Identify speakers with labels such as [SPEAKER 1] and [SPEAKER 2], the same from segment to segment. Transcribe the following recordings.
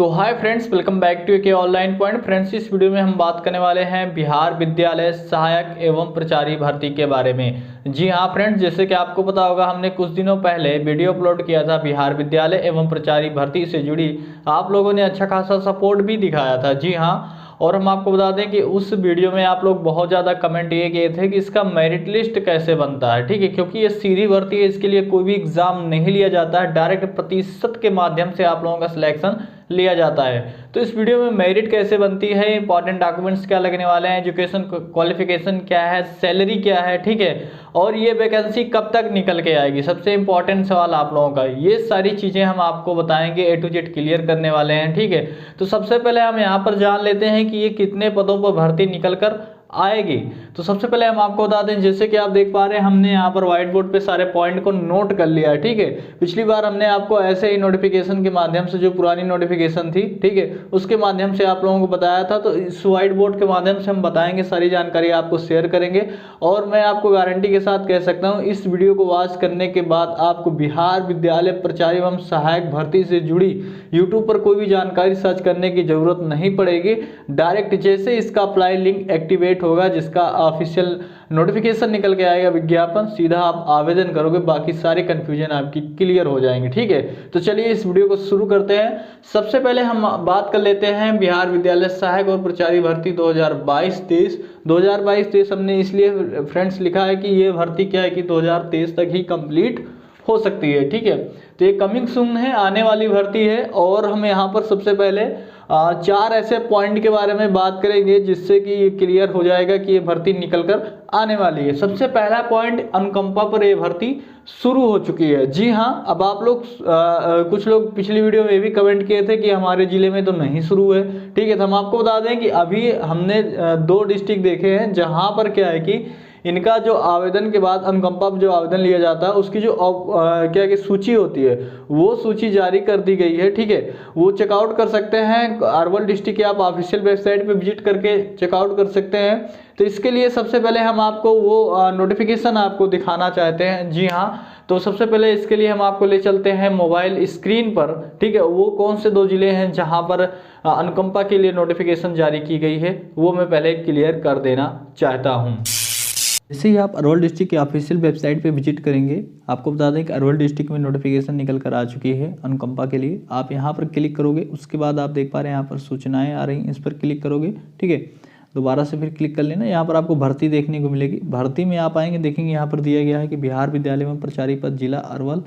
[SPEAKER 1] तो hi friends, welcome back to K online point. Friends, इस video में हम बात करने वाले हैं बिहार विद्यालय सहायक एवं प्राचार्य भर्ती के बारे में। जी हाँ फ्रेंड्स, जैसे कि आपको पता होगा, हमने कुछ दिनों पहले वीडियो अपलोड किया था बिहार विद्यालय एवं प्राचार्य भर्ती से जुड़ी। आप लोगों ने अच्छा खासा सपोर्ट भी दिखाया था। जी हाँ, और हम आपको बता दें कि उस वीडियो में आप लोग बहुत ज़्यादा कमेंट ये किए थे कि इसका मेरिट लिस्ट कैसे बनता है। ठीक है, क्योंकि ये सीधी भर्ती है, इसके लिए कोई भी एग्जाम नहीं लिया जाता है, डायरेक्ट प्रतिशत के माध्यम से आप लोगों का सिलेक्शन लिया जाता है। तो इस वीडियो में मेरिट कैसे बनती है, इंपॉर्टेंट डॉक्यूमेंट्स क्या लगने वाले हैं, एजुकेशन क्वालिफिकेशन क्या है, सैलरी क्या है, ठीक है, और ये वैकेंसी कब तक निकल के आएगी, सबसे इंपॉर्टेंट सवाल आप लोगों का। ये सारी चीज़ें हम आपको बताएंगे, ए टू जेड क्लियर करने वाले हैं। ठीक है, तो सबसे पहले हम यहाँ पर जान लेते हैं कि ये कितने पदों पर भर्ती निकल कर आएगी। तो सबसे पहले हम आपको बता दें, जैसे कि आप देख पा रहे हैं, हमने यहाँ पर व्हाइट बोर्ड पे सारे पॉइंट को नोट कर लिया है। ठीक है, पिछली बार हमने आपको ऐसे ही नोटिफिकेशन के माध्यम से, जो पुरानी नोटिफिकेशन थी, ठीक है, उसके माध्यम से आप लोगों को बताया था। तो इस व्हाइट बोर्ड के माध्यम से हम बताएंगे, सारी जानकारी आपको शेयर करेंगे। और मैं आपको गारंटी के साथ कह सकता हूँ, इस वीडियो को वॉच करने के बाद आपको बिहार विद्यालय प्राचार्य एवं सहायक भर्ती से जुड़ी यूट्यूब पर कोई भी जानकारी सर्च करने की जरूरत नहीं पड़ेगी। डायरेक्ट जैसे इसका अप्लाई लिंक एक्टिवेट होगा, जिसका ऑफिशियल नोटिफिकेशन निकल के आएगा, विज्ञापन, सीधा आप आवेदन करोगे, बाकी सारे कंफ्यूजन आपकी क्लियर हो जाएंगे। ठीक है, तो चलिए इस वीडियो को शुरू करते हैं। सबसे पहले हम बात कर लेते हैं बिहार विद्यालय सहायक और प्राचार्य भर्ती 2022-23। 2022-23 हमने इसलिए फ्रेंड्स लिखा है कि ये भर्ती क्या है कि 2023 तक ही कंप्लीट हो सकती है। ठीक है, तो ये कमिंग सून है, आने वाली भर्ती है। और हम यहाँ पर सबसे पहले चार ऐसे पॉइंट के बारे में बात करेंगे जिससे कि ये क्लियर हो जाएगा कि ये भर्ती निकल कर आने वाली है। सबसे पहला पॉइंट, अनुकंपा पर ये भर्ती शुरू हो चुकी है। जी हाँ, अब आप लोग कुछ लोग पिछली वीडियो में भी कमेंट किए थे कि हमारे जिले में तो नहीं शुरू है। ठीक है, तो हम आपको बता दें कि अभी हमने 2 डिस्ट्रिक्ट देखे हैं जहाँ पर क्या है कि इनका जो आवेदन के बाद अनुकंपा पर जो आवेदन लिया जाता है, उसकी जो क्या कि सूची होती है, वो सूची जारी कर दी गई है। ठीक है, वो चेकआउट कर सकते हैं, अरवल डिस्ट्रिक्ट की आप ऑफिशियल वेबसाइट पे विजिट करके चेकआउट कर सकते हैं। तो इसके लिए सबसे पहले हम आपको वो नोटिफिकेशन आपको दिखाना चाहते हैं। जी हाँ, तो सबसे पहले इसके लिए हम आपको ले चलते हैं मोबाइल स्क्रीन पर। ठीक है, वो कौन से 2 जिले हैं जहाँ पर अनुकंपा के लिए नोटिफिकेशन जारी की गई है, वो मैं पहले क्लियर कर देना चाहता हूँ। जैसे ही आप अरवल डिस्ट्रिक्ट की ऑफिशियल वेबसाइट पे विजिट करेंगे, आपको बता दें कि अरवल डिस्ट्रिक्ट में नोटिफिकेशन निकल कर आ चुकी है अनुकंपा के लिए। आप यहाँ पर क्लिक करोगे, उसके बाद आप देख पा रहे हैं यहाँ पर सूचनाएं आ रही हैं, इस पर क्लिक करोगे। ठीक है, दोबारा से फिर क्लिक कर लेना, यहाँ पर आपको भर्ती देखने को मिलेगी। भर्ती में आप आएंगे, देखेंगे यहाँ पर दिया गया है कि बिहार विद्यालय में प्राचार्य पद जिला अरवल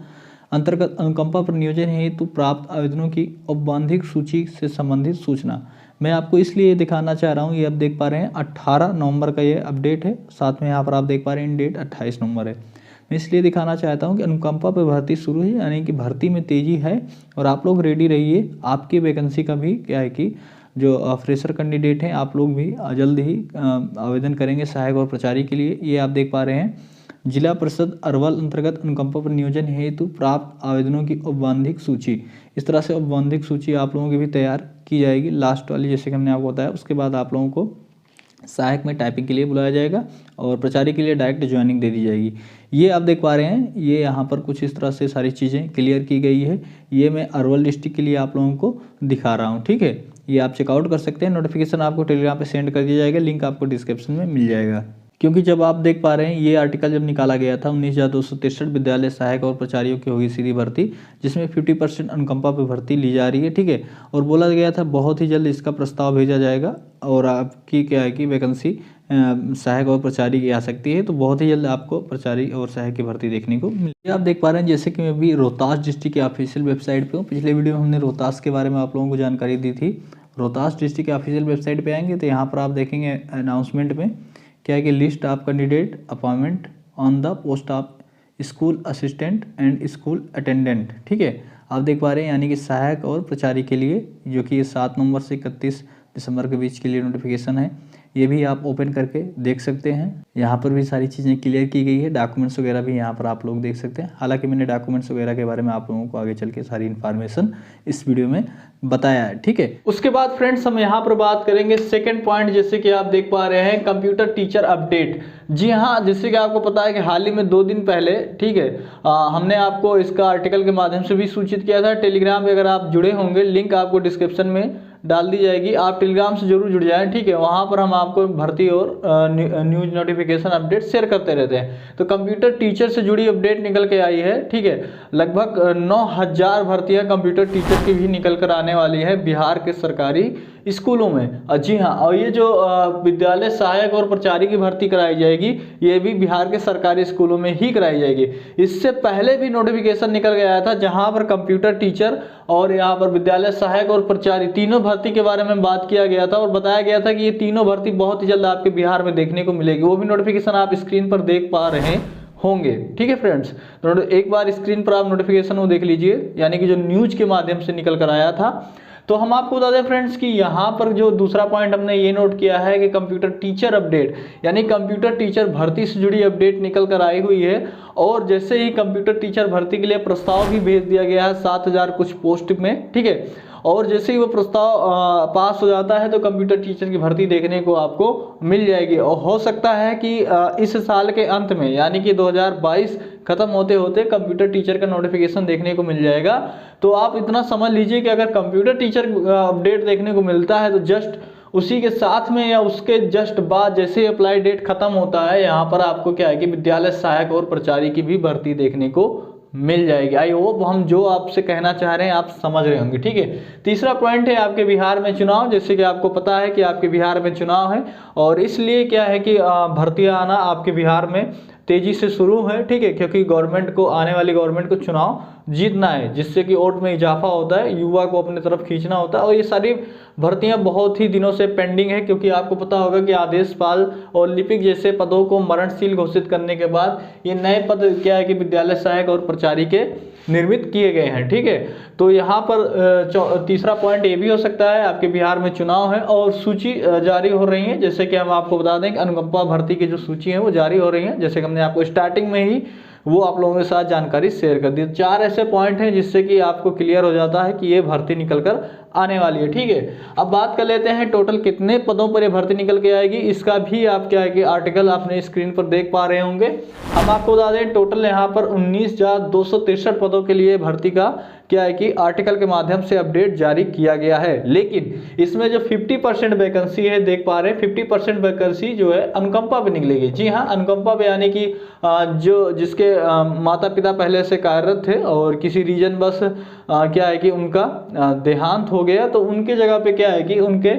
[SPEAKER 1] अंतर्गत अनुकंपा पर नियोजन हेतु प्राप्त आवेदनों की औपबंधिक सूची से संबंधित सूचना। मैं आपको इसलिए दिखाना चाह रहा हूँ, ये आप देख पा रहे हैं 18 नवंबर का ये अपडेट है, साथ में यहाँ पर आप देख पा रहे हैं डेट 28 नवंबर है। मैं इसलिए दिखाना चाहता हूँ कि अनुकंपा पर भर्ती शुरू है, यानी कि भर्ती में तेज़ी है और आप लोग रेडी रहिए। आपकी वैकेंसी का भी क्या है कि जो फ्रेशर कैंडिडेट हैं, आप लोग भी जल्द ही आवेदन करेंगे सहायक और प्राचार्य के लिए। ये आप देख पा रहे हैं, जिला परिषद अरवल अंतर्गत अनुकंपा पर नियोजन हेतु प्राप्त आवेदनों की औपबंधिक सूची। इस तरह से औपबंधिक सूची आप लोगों की भी तैयार की जाएगी, लास्ट वाली जैसे कि हमने आपको बताया। उसके बाद आप लोगों को सहायक में टाइपिंग के लिए बुलाया जाएगा और प्राचार्य के लिए डायरेक्ट ज्वाइनिंग दे दी जाएगी। ये आप देख पा रहे हैं, ये यहाँ पर कुछ इस तरह से सारी चीज़ें क्लियर की गई है। ये मैं अरवल डिस्ट्रिक्ट के लिए आप लोगों को दिखा रहा हूँ। ठीक है, ये आप चेकआउट कर सकते हैं। नोटिफिकेशन आपको टेलीग्राम पे सेंड कर दिया जाएगा, लिंक आपको डिस्क्रिप्शन में मिल जाएगा। क्योंकि जब आप देख पा रहे हैं, ये आर्टिकल जब निकाला गया था 19,263 विद्यालय सहायक और प्राचार्यों की होगी सीधी भर्ती, जिसमें 50% अनुकंपा पे भर्ती ली जा रही है। ठीक है, और बोला गया था बहुत ही जल्द इसका प्रस्ताव भेजा जाएगा और आपकी क्या है कि वैकेंसी सहायक और प्राचार्य की आ सकती है। तो बहुत ही जल्द आपको प्राचार्य और सहायक की भर्ती देखने को मिली। आप देख पा रहे हैं, जैसे कि मैं अभी रोहतास डिस्ट्रिक्ट की ऑफिशियल वेबसाइट पर हूँ। पिछले वीडियो में हमने रोहतास के बारे में आप लोगों को जानकारी दी थी। रोहतास डिस्ट्रिक्ट की ऑफिशियल वेबसाइट पर आएंगे तो यहाँ पर आप देखेंगे अनाउंसमेंट में क्या है कि list of candidate appointment on the post of school assistant and school attendant. ठीक है, आप देख पा रहे हैं, यानी कि सहायक और प्राचार्य के लिए, जो कि 7 नवंबर से 31 दिसंबर के बीच के लिए नोटिफिकेशन है। ये भी आप ओपन करके देख सकते हैं। यहाँ पर भी सारी चीज़ें क्लियर की गई है, डॉक्यूमेंट्स वगैरह भी यहाँ पर आप लोग देख सकते हैं। हालांकि मैंने डॉक्यूमेंट्स वगैरह के बारे में आप लोगों को आगे चल के सारी इन्फॉर्मेशन इस वीडियो में बताया है, ठीक है। उसके बाद फ्रेंड्स हम यहाँ पर बात करेंगे सेकंड पॉइंट, जैसे कि आप देख पा रहे हैं कंप्यूटर टीचर अपडेट। जी हाँ, जैसे कि आपको पता है कि हाल ही में 2 दिन पहले, ठीक है, हमने आपको इसका आर्टिकल के माध्यम से भी सूचित किया था। टेलीग्राम पे अगर आप जुड़े होंगे, लिंक आपको डिस्क्रिप्शन में डाल दी जाएगी, आप टेलीग्राम से जरूर जुड़ जाएं, ठीक है। वहाँ पर हम आपको भर्ती और न्यूज नोटिफिकेशन अपडेट शेयर करते रहते हैं। तो कंप्यूटर टीचर से जुड़ी अपडेट निकल के आई है, ठीक है। लगभग 9000 भर्तियां कंप्यूटर टीचर की भी निकल कर आने वाली है बिहार के सरकारी स्कूलों में। जी हाँ, और ये जो विद्यालय सहायक और प्राचार्य की भर्ती कराई जाएगी, ये भी बिहार के सरकारी स्कूलों में ही कराई जाएगी। इससे पहले भी नोटिफिकेशन निकल गया था जहां पर कंप्यूटर टीचर और यहाँ पर विद्यालय सहायक और प्राचार्य तीनों भर्ती के बारे में बात किया गया था और बताया गया था कि ये तीनों भर्ती बहुत ही जल्द आपके बिहार में देखने को मिलेगी। वो भी नोटिफिकेशन आप स्क्रीन पर देख पा रहे होंगे, ठीक है फ्रेंड्स। तो एक बार स्क्रीन पर आप नोटिफिकेशन वो देख लीजिए, यानी कि जो न्यूज के माध्यम से निकल कर आया था। तो हम आपको बता दें फ्रेंड्स कि यहाँ पर जो दूसरा पॉइंट हमने ये नोट किया है कि कंप्यूटर टीचर अपडेट, यानी कंप्यूटर टीचर भर्ती से जुड़ी अपडेट निकल कर आई हुई है। और जैसे ही कंप्यूटर टीचर भर्ती के लिए प्रस्ताव भी भेज दिया गया है 7000 कुछ पोस्ट में, ठीक है। और जैसे ही वो प्रस्ताव पास हो जाता है तो कंप्यूटर टीचर की भर्ती देखने को आपको मिल जाएगी। और हो सकता है कि इस साल के अंत में, यानी कि 2022 खत्म होते होते कंप्यूटर टीचर का नोटिफिकेशन देखने को मिल जाएगा। तो आप इतना समझ लीजिए कि अगर कंप्यूटर टीचर अपडेट देखने को मिलता है तो जस्ट उसी के साथ में या उसके जस्ट बाद जैसे ही अप्लाई डेट खत्म होता है, यहाँ पर आपको क्या है कि विद्यालय सहायक और प्राचार्य की भी भर्ती देखने को मिल जाएगी। आई होप हम जो आपसे कहना चाह रहे हैं आप समझ रहे होंगे, ठीक है। तीसरा पॉइंट है आपके बिहार में चुनाव। जैसे कि आपको पता है कि आपके बिहार में चुनाव है और इसलिए क्या है कि भर्तियां आना आपके बिहार में तेजी से शुरू है, ठीक है, क्योंकि गवर्नमेंट को, आने वाली गवर्नमेंट को चुनाव जीतना है, जिससे कि वोट में इजाफा होता है, युवा को अपने तरफ खींचना होता है। और ये सारी भर्तियां बहुत ही दिनों से पेंडिंग है, क्योंकि आपको पता होगा कि आदेशपाल और लिपिक जैसे पदों को मरणशील घोषित करने के बाद ये नए पद क्या है कि विद्यालय सहायक और प्राचार्य के निर्मित किए गए हैं, ठीक है। तो यहाँ पर तीसरा पॉइंट ये भी हो सकता है, आपके बिहार में चुनाव है और सूची जारी हो रही है। जैसे कि हम आपको बता दें कि अनुकंपा भर्ती की जो सूची है वो जारी हो रही है, जैसे कि हमने आपको स्टार्टिंग में ही वो आप लोगों के साथ जानकारी शेयर कर दी। 4 ऐसे पॉइंट हैं जिससे कि आपको क्लियर हो जाता है कि ये भर्ती निकल कर आने वाली है, ठीक है। अब बात कर लेते हैं टोटल कितने पदों पर ये भर्ती निकल के आएगी। इसका भी आप क्या है कि आर्टिकल अपने स्क्रीन पर देख पा रहे होंगे। हम आपको बता दें टोटल यहाँ पर 19,263 पदों के लिए भर्ती का क्या है कि आर्टिकल के माध्यम से अपडेट जारी किया गया है। लेकिन इसमें जो 50% वैकेंसी है, देख पा रहे हैं 50% वैकेंसी जो है अनुकंपा पे निकलेगी। जी हाँ, अनुकंपा पे, यानी कि जो जिसके माता पिता पहले से कार्यरत थे और किसी रीजन बस क्या है कि उनका देहांत हो गया, तो उनके जगह पे क्या है कि उनके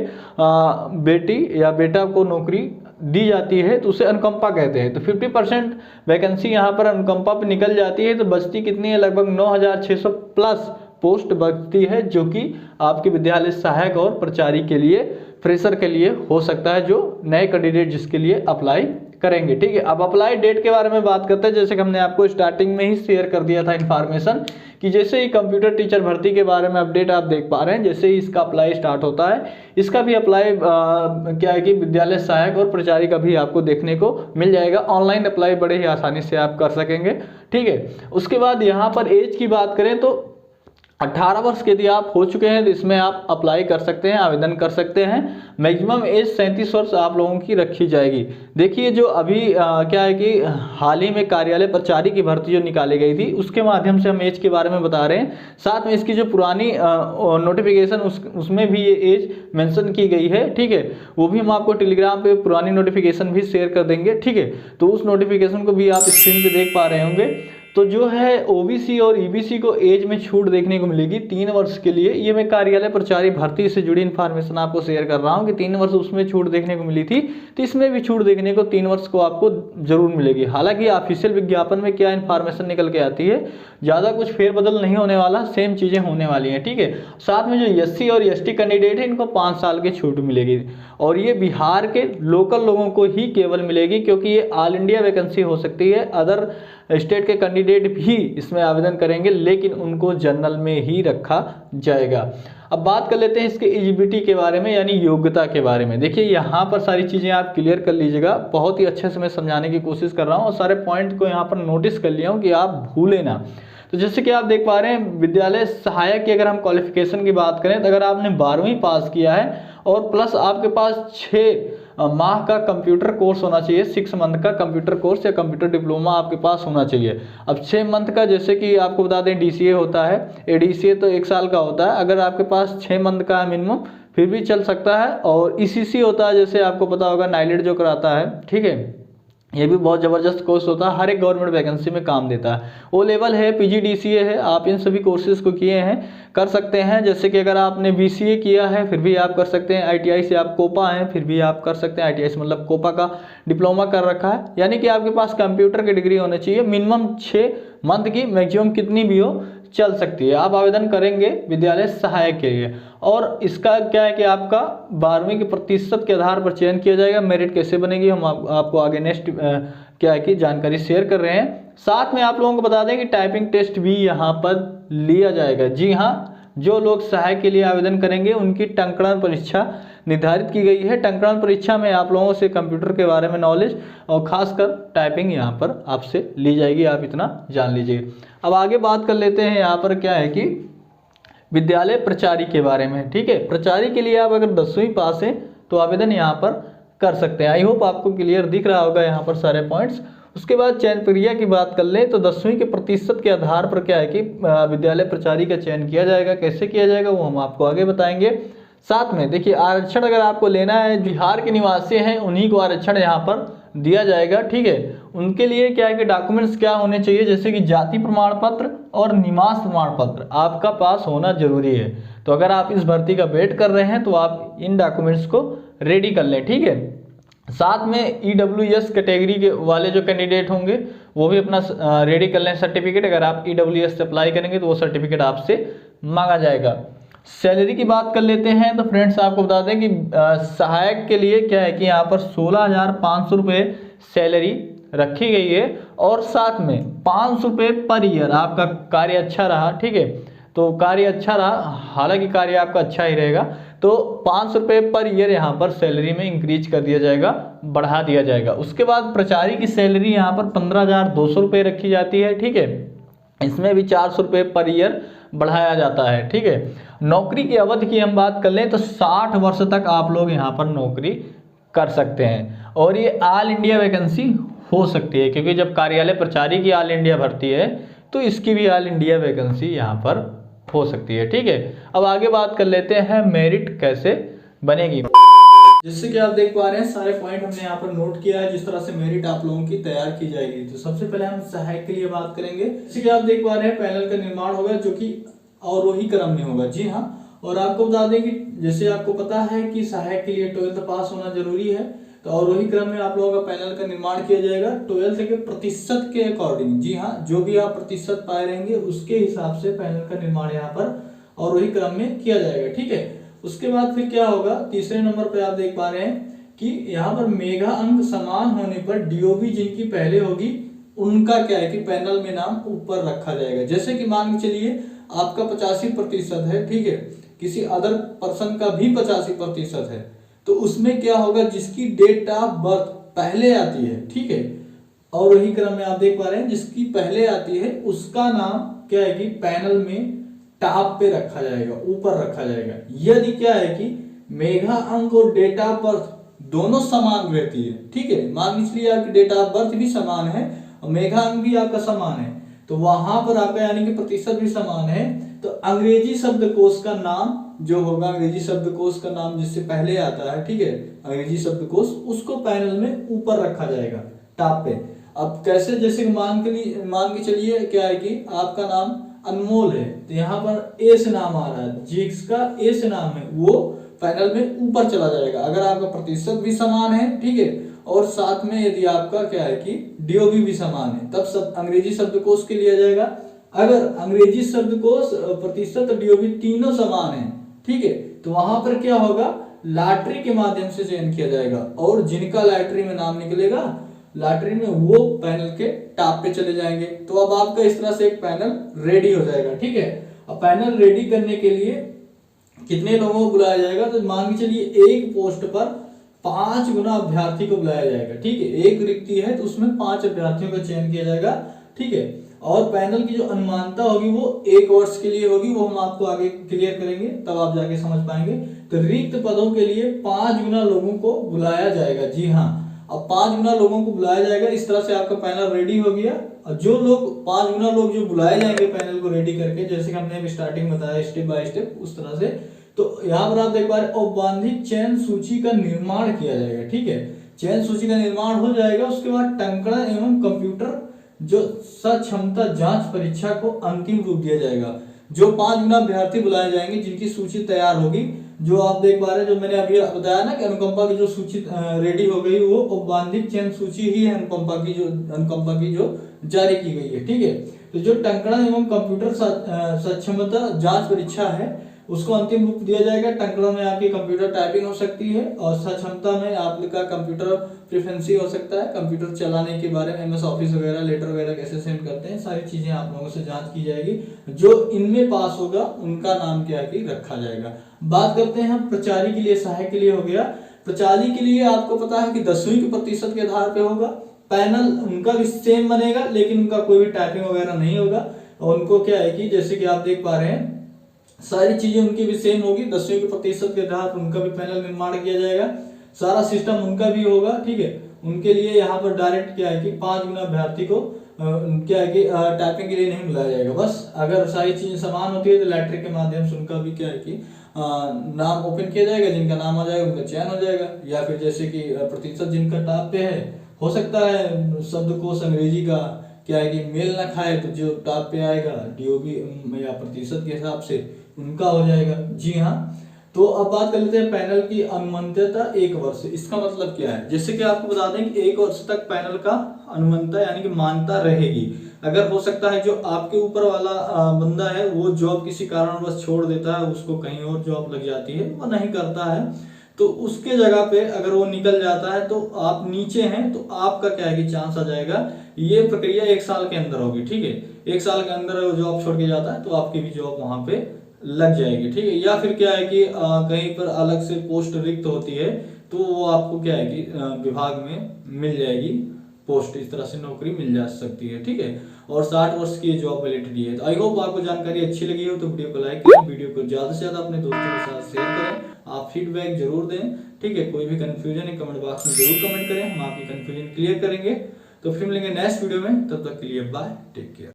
[SPEAKER 1] बेटी या बेटा को नौकरी दी जाती है, तो उसे अनुकंपा कहते हैं। तो 50% वैकेंसी यहाँ पर अनुकंपा पे निकल जाती है। तो बचती कितनी है? लगभग 9600 प्लस पोस्ट बचती है, जो कि आपके विद्यालय सहायक और प्राचार्य के लिए, फ्रेशर के लिए हो सकता है, जो नए कैंडिडेट जिसके लिए अप्लाई करेंगे, ठीक है। अब अप्लाई डेट के बारे में बात करते हैं। जैसे कि हमने आपको स्टार्टिंग में ही शेयर कर दिया था इन्फॉर्मेशन कि जैसे ही कंप्यूटर टीचर भर्ती के बारे में अपडेट आप देख पा रहे हैं, जैसे ही इसका अप्लाई स्टार्ट होता है, इसका भी अप्लाई क्या है कि विद्यालय सहायक और प्राचार्य का भी आपको देखने को मिल जाएगा। ऑनलाइन अप्लाई बड़े ही आसानी से आप कर सकेंगे, ठीक है। उसके बाद यहाँ पर एज की बात करें तो 18 वर्ष के यदि आप हो चुके हैं तो इसमें आप अप्लाई कर सकते हैं, आवेदन कर सकते हैं। मैक्सिमम एज 37 वर्ष आप लोगों की रखी जाएगी। देखिए जो अभी क्या है कि हाल ही में कार्यालय प्राचार्य की भर्ती जो निकाली गई थी, उसके माध्यम से हम एज के बारे में बता रहे हैं। साथ में इसकी जो पुरानी नोटिफिकेशन उसमें भी ये एज मेंशन की गई है, ठीक है। वो भी हम आपको टेलीग्राम पे पुरानी नोटिफिकेशन भी शेयर कर देंगे, ठीक है। तो उस नोटिफिकेशन को भी आप स्क्रीन पे देख पा रहे होंगे। तो जो है ओबीसी और ईबीसी को एज में छूट देखने को मिलेगी 3 वर्ष के लिए। ये मैं कार्यालय प्राचार्य भर्ती से जुड़ी इन्फॉर्मेशन आपको शेयर कर रहा हूँ कि 3 वर्ष उसमें छूट देखने को मिली थी, तो इसमें भी छूट देखने को 3 वर्ष को आपको जरूर मिलेगी। हालांकि ऑफिशियल विज्ञापन में क्या इन्फॉर्मेशन निकल के आती है, ज़्यादा कुछ फेरबदल नहीं होने वाला, सेम चीज़ें होने वाली हैं, ठीक है। साथ में जो एससी और एसटी कैंडिडेट है, इनको 5 साल की छूट मिलेगी और ये बिहार के लोकल लोगों को ही केवल मिलेगी, क्योंकि ये ऑल इंडिया वैकेंसी हो सकती है। अदर स्टेट के कैंडिडेट भी इसमें आवेदन करेंगे, लेकिन उनको जनरल में ही रखा जाएगा। अब बात कर लेते हैं इसके एलिजिबिलिटी के बारे में, यानी योग्यता के बारे में। देखिए यहाँ पर सारी चीज़ें आप क्लियर कर लीजिएगा, बहुत ही अच्छे से मैं समझाने की कोशिश कर रहा हूँ और सारे पॉइंट को यहाँ पर नोटिस कर लिया हूँ कि आप भूले ना। तो जैसे कि आप देख पा रहे हैं, विद्यालय सहायक की अगर हम क्वालिफिकेशन की बात करें तो अगर आपने 12वीं पास किया है और प्लस आपके पास 6 माह का कंप्यूटर कोर्स होना चाहिए, 6 मंथ का कंप्यूटर कोर्स या कंप्यूटर डिप्लोमा आपके पास होना चाहिए। अब 6 मंथ का, जैसे कि आपको बता दें DCA होता है, ADCA तो 1 साल का होता है। अगर आपके पास 6 मंथ का है मिनिमम फिर भी चल सकता है। और ECC होता है, जैसे आपको पता होगा नाइलेट जो कराता है, ठीक है, ये भी बहुत ज़बरदस्त कोर्स होता है, हर एक गवर्नमेंट वैकेंसी में काम देता है। O लेवल है, PGDCA है, आप इन सभी कोर्सेज को किए हैं कर सकते हैं। जैसे कि अगर आपने BCA किया है फिर भी आप कर सकते हैं, ITI से आप कोपा हैं फिर भी आप कर सकते हैं, ITI से मतलब कोपा का डिप्लोमा कर रखा है, यानी कि आपके पास कंप्यूटर की डिग्री होनी चाहिए मिनिमम 6 मंथ की, मैक्सिमम कितनी भी हो चल सकती है। आप आवेदन करेंगे विद्यालय सहायक के लिए और इसका क्या है कि आपका 12वीं के प्रतिशत के आधार पर चयन किया जाएगा। मेरिट कैसे बनेगी हम आपको आगे नेक्स्ट क्या है कि जानकारी शेयर कर रहे हैं। साथ में आप लोगों को बता दें कि टाइपिंग टेस्ट भी यहाँ पर लिया जाएगा। जी हाँ, जो लोग सहायक के लिए आवेदन करेंगे उनकी टंकण परीक्षा निर्धारित की गई है। टंकण परीक्षा में आप लोगों से कंप्यूटर के बारे में नॉलेज और खासकर टाइपिंग यहाँ पर आपसे ली जाएगी, आप इतना जान लीजिए। अब आगे बात कर लेते हैं यहाँ पर क्या है कि विद्यालय प्रचारी के बारे में। ठीक है, प्रचारी के लिए आप अगर 10वीं पास हैं तो आवेदन यहाँ पर कर सकते हैं। आई होप आपको क्लियर दिख रहा होगा यहाँ पर सारे पॉइंट्स। उसके बाद चयन प्रक्रिया की बात कर लें तो 10वीं के प्रतिशत के आधार पर क्या है कि विद्यालय प्रचारी का चयन किया जाएगा। कैसे किया जाएगा वो हम आपको आगे बताएंगे। साथ में देखिए, आरक्षण अगर आपको लेना है, बिहार के निवासी हैं उन्हीं को आरक्षण यहाँ पर दिया जाएगा। ठीक है, उनके लिए क्या है कि डॉक्यूमेंट्स क्या होने चाहिए, जैसे कि जाति प्रमाण पत्र और निवास प्रमाण पत्र आपका पास होना जरूरी है। तो अगर आप इस भर्ती का वेट कर रहे हैं तो आप इन डॉक्यूमेंट्स को रेडी कर लें। ठीक है, साथ में EWS कैटेगरी के वाले जो कैंडिडेट होंगे वो भी अपना रेडी कर लें सर्टिफिकेट। अगर आप EWS से अप्लाई करेंगे तो वो सर्टिफिकेट आपसे मांगा जाएगा। सैलरी की बात कर लेते हैं तो फ्रेंड्स आपको बता दें कि सहायक के लिए क्या है कि यहाँ पर 16,500 रुपये सैलरी रखी गई है और साथ में 500 रुपये पर ईयर। आपका कार्य अच्छा रहा, ठीक है, तो कार्य अच्छा रहा, हालांकि कार्य आपका अच्छा ही रहेगा तो 500 रुपये पर ईयर यहाँ पर सैलरी में इंक्रीज कर दिया जाएगा, बढ़ा दिया जाएगा। उसके बाद प्रचारी की सैलरी यहाँ पर 15,200 रुपये रखी जाती है। ठीक है, इसमें भी 400 रुपये पर ईयर बढ़ाया जाता है। ठीक है, नौकरी की अवधि की हम बात कर लें तो 60 वर्ष तक आप लोग यहाँ पर नौकरी कर सकते हैं और ये ऑल इंडिया वैकेंसी हो सकती है, क्योंकि जब कार्यालय प्रचारी की ऑल इंडिया भर्ती है तो इसकी भी ऑल इंडिया वैकेंसी यहाँ पर हो सकती है। ठीक है, अब आगे बात कर लेते हैं मेरिट कैसे बनेगी। जिससे कि आप देख पा रहे हैं सारे पॉइंट हमने यहाँ पर नोट किया है, जिस तरह से मेरिट आप लोगों की तैयार की जाएगी। तो सबसे पहले हम सहायक के लिए बात करेंगे। जैसे कि आप देख पा रहे हैं पैनल का निर्माण होगा जो कि अवरोही क्रम में होगा। जी हाँ, और आपको बता दें कि जैसे आपको पता है कि सहायक के लिए 12th पास होना जरूरी है, तो अवरोही क्रम में आप लोगों का पैनल का निर्माण किया जाएगा 12th के प्रतिशत के अकॉर्डिंग। जी हाँ, जो भी आप प्रतिशत पाए रहेंगे उसके हिसाब से पैनल का निर्माण यहाँ पर अवरोही क्रम में किया जाएगा। ठीक है, उसके बाद फिर क्या होगा, तीसरे नंबर पे आप देख पा रहे हैं कि यहाँ पर मेगा अंक समान होने पर DOB जिनकी पहले होगी उनका क्या है कि पैनल में नाम ऊपर रखा जाएगा। जैसे कि मान के चलिए आपका 85% है, ठीक है, किसी अदर पर्सन का भी 85% है, तो उसमें क्या होगा, जिसकी डेट ऑफ बर्थ पहले आती है, ठीक है, और वही क्रम में आप देख पा रहे हैं जिसकी पहले आती है उसका नाम क्या है कि पैनल में टॉप पे रखा जाएगा, ऊपर रखा जाएगा। यदि क्या है कि मेगा अंक और डेट ऑफ बर्थ दोनों समान रहती है, ठीक है, मान लीजिए आपकी डेट ऑफ बर्थ भी समान है और मेगा अंक भी आपका समान है, तो वहां पर आपका यानी कि प्रतिशत भी समान है, तो अंग्रेजी शब्दकोश का नाम जो होगा, अंग्रेजी शब्दकोश का नाम जिससे पहले आता है, ठीक है, अंग्रेजी शब्दकोश, उसको पैनल में ऊपर रखा जाएगा टॉप पे। अब कैसे, जैसे मान के चलिए क्या है कि आपका नाम अनमोल है, तो यहाँ पर ए से नाम आ रहा है, जिसका ए से नाम है वो पैनल में ऊपर चला जाएगा अगर आपका प्रतिशत भी समान है, ठीक है, और साथ में यदि आपका क्या है कि DOB भी समान है, तब सब अंग्रेजी शब्दकोश के लिया जाएगा। अगर अंग्रेजी शब्दकोश प्रतिशत और DOB तीनों समान है, ठीक है, तो वहां पर क्या होगा, लॉटरी के माध्यम से चयन किया जाएगा और जिनका लॉटरी में नाम निकलेगा, लॉटरी में वो पैनल के टॉप पे चले जाएंगे। तो अब आपका इस तरह से एक पैनल रेडी हो जाएगा। ठीक है, अब पैनल रेडी करने के लिए कितने लोगों को बुलाया जाएगा, तो मान के चलिए एक पोस्ट पर 5 गुना अभ्यर्थी को बुलाया जाएगा। ठीक है, एक रिक्ति है तो उसमें 5 अभ्यर्थियों का चयन किया जाएगा। ठीक है, और पैनल की जो अनुमानता होगी वो 1 वर्ष के लिए होगी, वो हम आपको आगे क्लियर करेंगे, तब आप जाके समझ पाएंगे। तो रिक्त पदों के लिए 5 गुना लोगों को बुलाया जाएगा। जी हाँ, अब 5 गुना लोगों को बुलाया जाएगा। इस तरह से आपका पैनल रेडी हो गया। और जो लोग 5 गुना लोग जो बुलाए जाएंगे पैनल को रेडी करके, जैसे कि हमने स्टार्टिंग बताया स्टेप बाय स्टेप, उस तरह से। तो यहाँ पर आप देख पा रहे औपबंधिक चयन सूची का निर्माण किया जाएगा। ठीक है, चयन सूची का निर्माण हो जाएगा। उसके बाद टंकण एवं कंप्यूटर जो सक्षमता जांच परीक्षा को अंतिम रूप दिया जाएगा। जो 5 गुना अभ्यर्थी बुलाए जाएंगे जिनकी सूची तैयार होगी, जो आप देख पा रहे हैं, जो मैंने अभी बताया ना कि अनुकंपा की जो सूची रेडी हो गई, वो औपबंधिक चयन सूची ही है अनुकंपा की जो जारी की गई है। ठीक है, तो जो टंकण एवं कंप्यूटर सक्षमता जांच परीक्षा है उसको अंतिम रूप दिया जाएगा। टंकण में आपकी कंप्यूटर टाइपिंग हो सकती है, और सक्षमता में आपका कंप्यूटर प्रिफेंसी हो सकता है, कंप्यूटर चलाने के बारे में एमएस ऑफिस वगैरह, लेटर वगैरह कैसे सेंड करते हैं, सारी चीजें आप लोगों से जांच की जाएगी। जो इनमें पास होगा उनका नाम क्या है रखा जाएगा। बात करते हैं हम प्रचारी के लिए, सहायक के लिए हो गया। प्रचारी के लिए आपको पता है कि 10वीं के प्रतिशत के आधार पे होगा। पैनल उनका भी सेम बनेगा, लेकिन उनका कोई भी टाइपिंग वगैरह नहीं होगा। और उनको क्या है कि जैसे कि आप देख पा रहे हैं सारी चीजें उनकी भी सेम होगी। 10वीं के प्रतिशत के आधार पर उनका भी पैनल निर्माण किया जाएगा। सारा सिस्टम उनका भी होगा। ठीक है, उनके लिए यहाँ पर डायरेक्ट क्या है कि 5 गुना अभ्यर्थी को क्या है कि टाइपिंग के लिए नहीं बुलाया जाएगा। बस अगर सारी चीजें समान होती है तो लैटरिक के माध्यम से उनका भी क्या है कि नाम ओपन किया जाएगा। जिनका नाम आ जाएगा उनका चयन हो जाएगा। या फिर जैसे कि प्रतिशत जिनका टॉप पे है, हो सकता है शब्दकोश अंग्रेजी का क्या है कि मेल ना खाए, तो जो टॉप पे आएगा डीओबी या प्रतिशत के हिसाब से उनका हो जाएगा। जी हाँ, तो अब बात कर लेते हैं पैनल की अनुमंत्यता 1 वर्ष। इसका मतलब क्या है, जैसे कि आपको बता दें कि 1 वर्ष तक पैनल का अनुमंता यानी कि मान्यता रहेगी। अगर हो सकता है जो आपके ऊपर वाला बंदा है वो जॉब किसी कारणवश छोड़ देता है, उसको कहीं और जॉब लग जाती है, वो नहीं करता है, तो उसके जगह पे अगर वो निकल जाता है तो आप नीचे हैं तो आपका क्या है कि चांस आ जाएगा। ये प्रक्रिया 1 साल के अंदर होगी। ठीक है, 1 साल के अंदर वो जॉब छोड़ के जाता है तो आपकी भी जॉब वहां पे लग जाएगी। ठीक है, या फिर क्या है कि कहीं पर अलग से पोस्ट रिक्त होती है तो वो आपको क्या है कि विभाग में मिल जाएगी पोस्ट, इस तरह से नौकरी मिल जा सकती है। ठीक है, और 60 वर्ष की जॉब वैलिडिटी है। तो आई होप आपको जानकारी अच्छी लगी हो तो वीडियो को लाइक करें, वीडियो को ज्यादा से ज्यादा अपने दोस्तों के साथ शेयर करें। आप फीडबैक जरूर दें। ठीक है, कोई भी कंफ्यूजन है कमेंट बॉक्स में जरूर कमेंट करें, हम आपकी कंफ्यूजन क्लियर करेंगे। तो फिर मिलेंगे नेक्स्ट वीडियो में, तब तक के लिए बाय, टेक केयर।